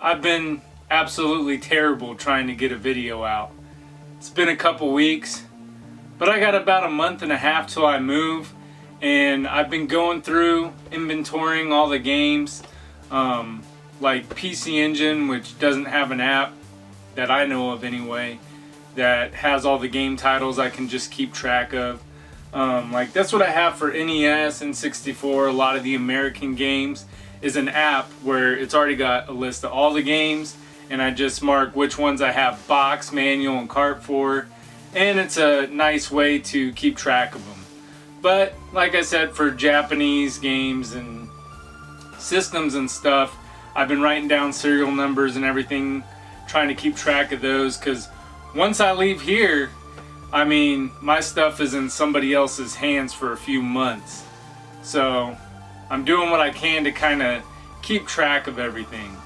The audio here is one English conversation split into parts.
I've been absolutely terrible trying to get a video out. It's been a couple weeks, but I got about a month and a half till I move, and I've been going through inventorying all the games, like PC Engine, which doesn't have an app that I know of anyway, that has all the game titles I can just keep track of. Like that's what I have for NES and 64. A lot of the American games is an app where it's already got a list of all the games, and I just mark which ones I have box, manual, and cart for, and it's a nice way to keep track of them. But like I said, for Japanese games and systems and stuff, I've been writing down serial numbers and everything, trying to keep track of those, because once I leave here, I mean, my stuff is in somebody else's hands for a few months. So I'm doing what I can to kind of keep track of everything.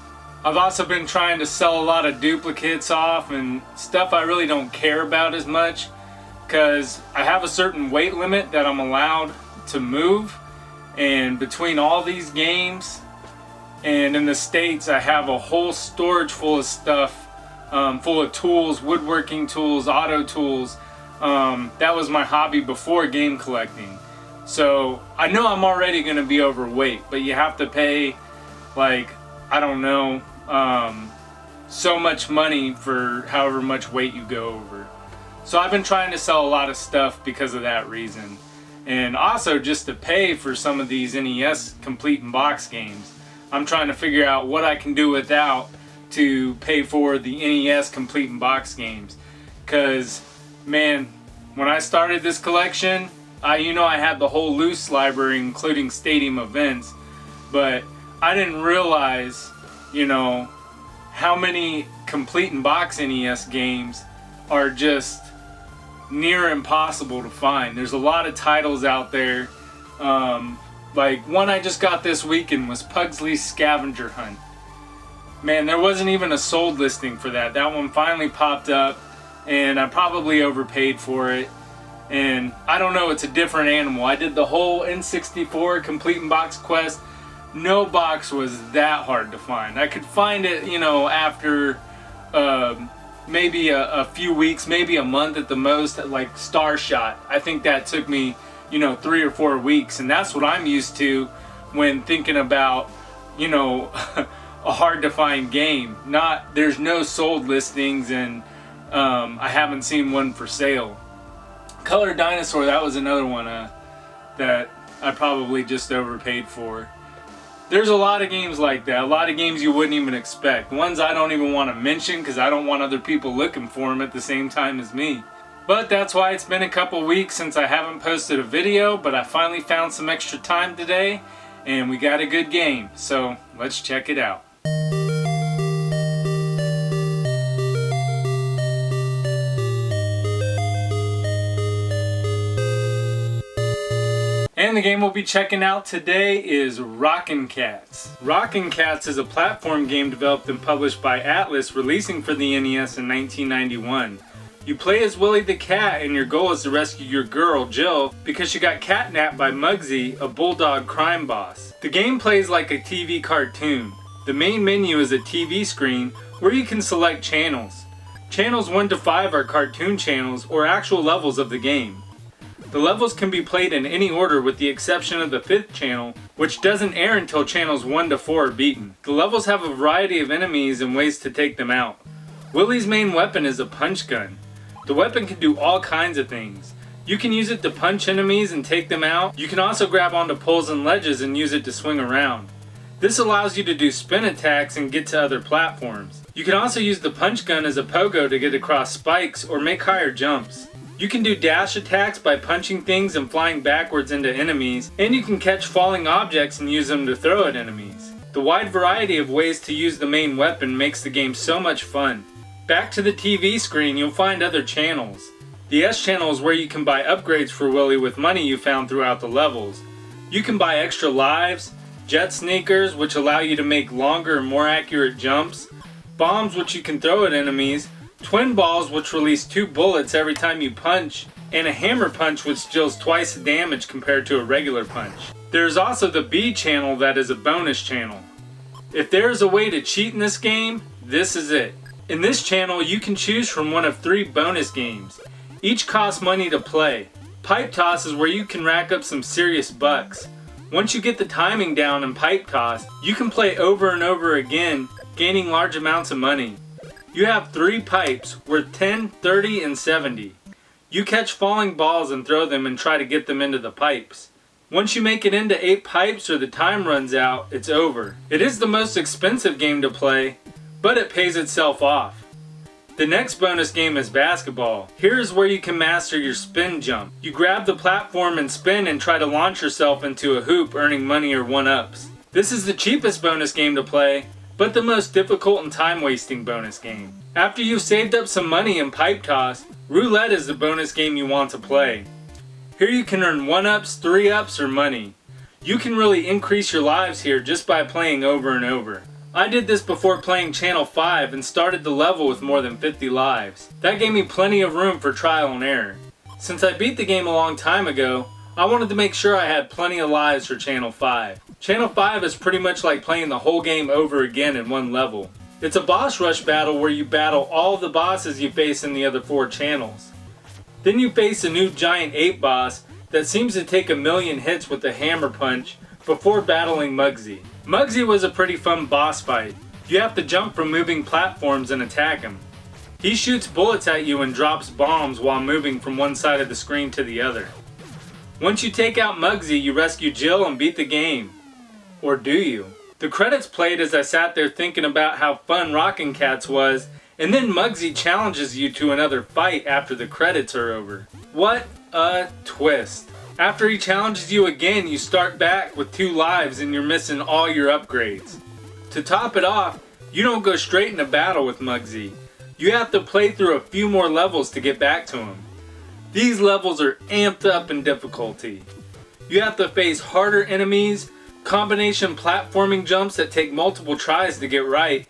I've also been trying to sell a lot of duplicates off and stuff I really don't care about as much, because I have a certain weight limit that I'm allowed to move, and between all these games and in the States, I have a whole storage full of stuff, full of tools, woodworking tools, auto tools. That was my hobby before game collecting. So I know I'm already going to be overweight, but you have to pay, like, I don't know, so much money for however much weight you go over. So I've been trying to sell a lot of stuff because of that reason. And also just to pay for some of these NES complete in box games. I'm trying to figure out what I can do without to pay for the NES complete in box games. Because, man, when I started this collection, I had the whole loose library including stadium events, but I didn't realize, how many complete in box NES games are just near impossible to find. There's a lot of titles out there. Like one I just got this weekend was Pugsley's Scavenger Hunt. Man, there wasn't even a sold listing for that. That one finally popped up, and I probably overpaid for it. And I don't know, it's a different animal. I did the whole N64 complete in box quest. No box was that hard to find. I could find it, after maybe a few weeks, maybe a month at the most, like Star Shot. I think that took me, 3 or 4 weeks, and that's what I'm used to when thinking about, a hard to find game. There's no sold listings, and I haven't seen one for sale. Color Dinosaur, that was another one that I probably just overpaid for. There's a lot of games like that, a lot of games you wouldn't even expect. Ones I don't even want to mention because I don't want other people looking for them at the same time as me. But that's why it's been a couple weeks since I haven't posted a video, but I finally found some extra time today, and we got a good game, so let's check it out. And the game we'll be checking out today is Rockin Kats. Rockin Kats is a platform game developed and published by Atlus, releasing for the NES in 1991. You play as Willie the Cat, and your goal is to rescue your girl, Jill, because she got catnapped by Muggsy, a bulldog crime boss. The game plays like a TV cartoon. The main menu is a TV screen where you can select channels. Channels 1 to 5 are cartoon channels or actual levels of the game. The levels can be played in any order with the exception of the 5th channel, which doesn't air until channels 1 to 4 are beaten. The levels have a variety of enemies and ways to take them out. Willie's main weapon is a punch gun. The weapon can do all kinds of things. You can use it to punch enemies and take them out. You can also grab onto poles and ledges and use it to swing around. This allows you to do spin attacks and get to other platforms. You can also use the punch gun as a pogo to get across spikes or make higher jumps. You can do dash attacks by punching things and flying backwards into enemies, and you can catch falling objects and use them to throw at enemies. The wide variety of ways to use the main weapon makes the game so much fun. Back to the TV screen, you'll find other channels. The S channel is where you can buy upgrades for Willie with money you found throughout the levels. You can buy extra lives, jet sneakers which allow you to make longer and more accurate jumps, bombs which you can throw at enemies, twin balls which release 2 bullets every time you punch, and a hammer punch which deals twice the damage compared to a regular punch. There is also the B channel that is a bonus channel. If there is a way to cheat in this game, this is it. In this channel, you can choose from one of 3 bonus games. Each costs money to play. Pipe Toss is where you can rack up some serious bucks. Once you get the timing down in Pipe Toss, you can play over and over again, gaining large amounts of money. You have 3 pipes worth 10, 30, and 70. You catch falling balls and throw them and try to get them into the pipes. Once you make it into 8 pipes or the time runs out, it's over. It is the most expensive game to play, but it pays itself off. The next bonus game is basketball. Here is where you can master your spin jump. You grab the platform and spin and try to launch yourself into a hoop, earning money or 1-ups. This is the cheapest bonus game to play, but the most difficult and time-wasting bonus game. After you've saved up some money in Pipe Toss, Roulette is the bonus game you want to play. Here you can earn 1-ups, 3-ups, or money. You can really increase your lives here just by playing over and over. I did this before playing Channel 5 and started the level with more than 50 lives. That gave me plenty of room for trial and error. Since I beat the game a long time ago, I wanted to make sure I had plenty of lives for Channel 5. Channel 5 is pretty much like playing the whole game over again in one level. It's a boss rush battle where you battle all the bosses you face in the other 4 channels. Then you face a new giant ape boss that seems to take 1,000,000 hits with a hammer punch before battling Muggsy. Muggsy was a pretty fun boss fight. You have to jump from moving platforms and attack him. He shoots bullets at you and drops bombs while moving from one side of the screen to the other. Once you take out Muggsy, you rescue Jill and beat the game. Or do you? The credits played as I sat there thinking about how fun Rockin Kats was, and then Muggsy challenges you to another fight after the credits are over. What a twist. After he challenges you again, you start back with 2 lives and you're missing all your upgrades. To top it off, you don't go straight into battle with Muggsy. You have to play through a few more levels to get back to him. These levels are amped up in difficulty. You have to face harder enemies, combination platforming jumps that take multiple tries to get right.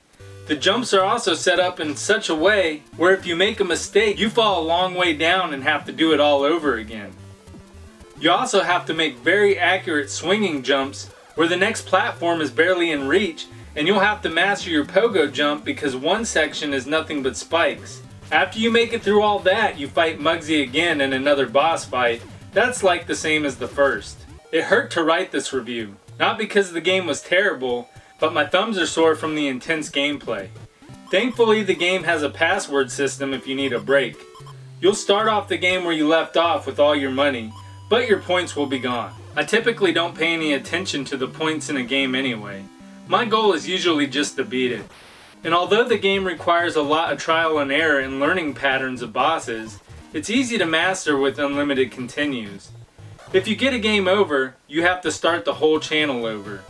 The jumps are also set up in such a way where if you make a mistake, you fall a long way down and have to do it all over again. You also have to make very accurate swinging jumps where the next platform is barely in reach, and you'll have to master your pogo jump because one section is nothing but spikes. After you make it through all that, you fight Muggsy again in another boss fight. That's like the same as the first. It hurt to write this review, not because the game was terrible, but my thumbs are sore from the intense gameplay. Thankfully, the game has a password system if you need a break. You'll start off the game where you left off with all your money, but your points will be gone. I typically don't pay any attention to the points in a game anyway. My goal is usually just to beat it. And although the game requires a lot of trial and error and learning patterns of bosses, it's easy to master with unlimited continues. If you get a game over, you have to start the whole channel over.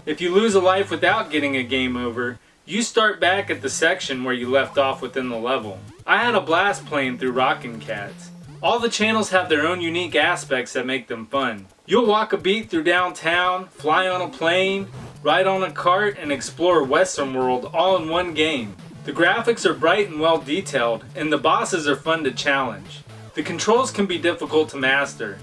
If you lose a life without getting a game over, you start back at the section where you left off within the level. I had a blast playing through Rockin Kats. All the channels have their own unique aspects that make them fun. You'll walk a beat through downtown, fly on a plane, ride on a cart, and explore Western World all in one game. The graphics are bright and well detailed, and the bosses are fun to challenge. The controls can be difficult to master.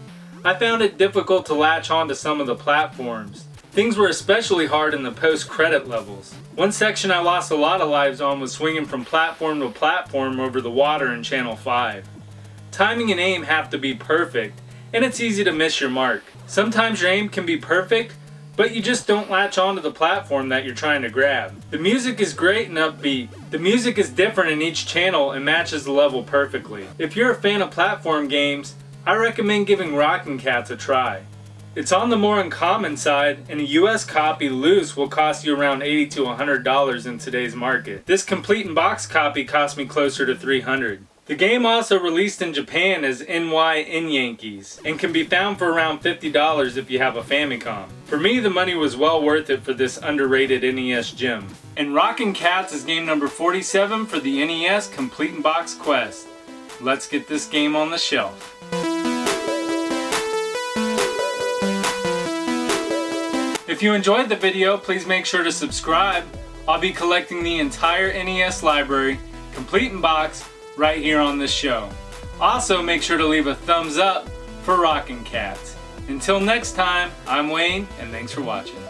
I found it difficult to latch onto some of the platforms. Things were especially hard in the post-credit levels. One section I lost a lot of lives on was swinging from platform to platform over the water in Channel 5. Timing and aim have to be perfect, and it's easy to miss your mark. Sometimes your aim can be perfect, but you just don't latch onto the platform that you're trying to grab. The music is great and upbeat. The music is different in each channel and matches the level perfectly. If you're a fan of platform games, I recommend giving Rockin Kats a try. It's on the more uncommon side, and a US copy loose will cost you around $80 to $100 in today's market. This complete in box copy cost me closer to $300. The game also released in Japan as NY Yankees and can be found for around $50 if you have a Famicom. For me, the money was well worth it for this underrated NES gem. And Rockin Kats is game number 47 for the NES Complete in Box Quest. Let's get this game on the shelf. If you enjoyed the video, please make sure to subscribe. I'll be collecting the entire NES library, complete in box, right here on this show. Also, make sure to leave a thumbs up for Rockin Kats. Until next time, I'm Wayne, and thanks for watching.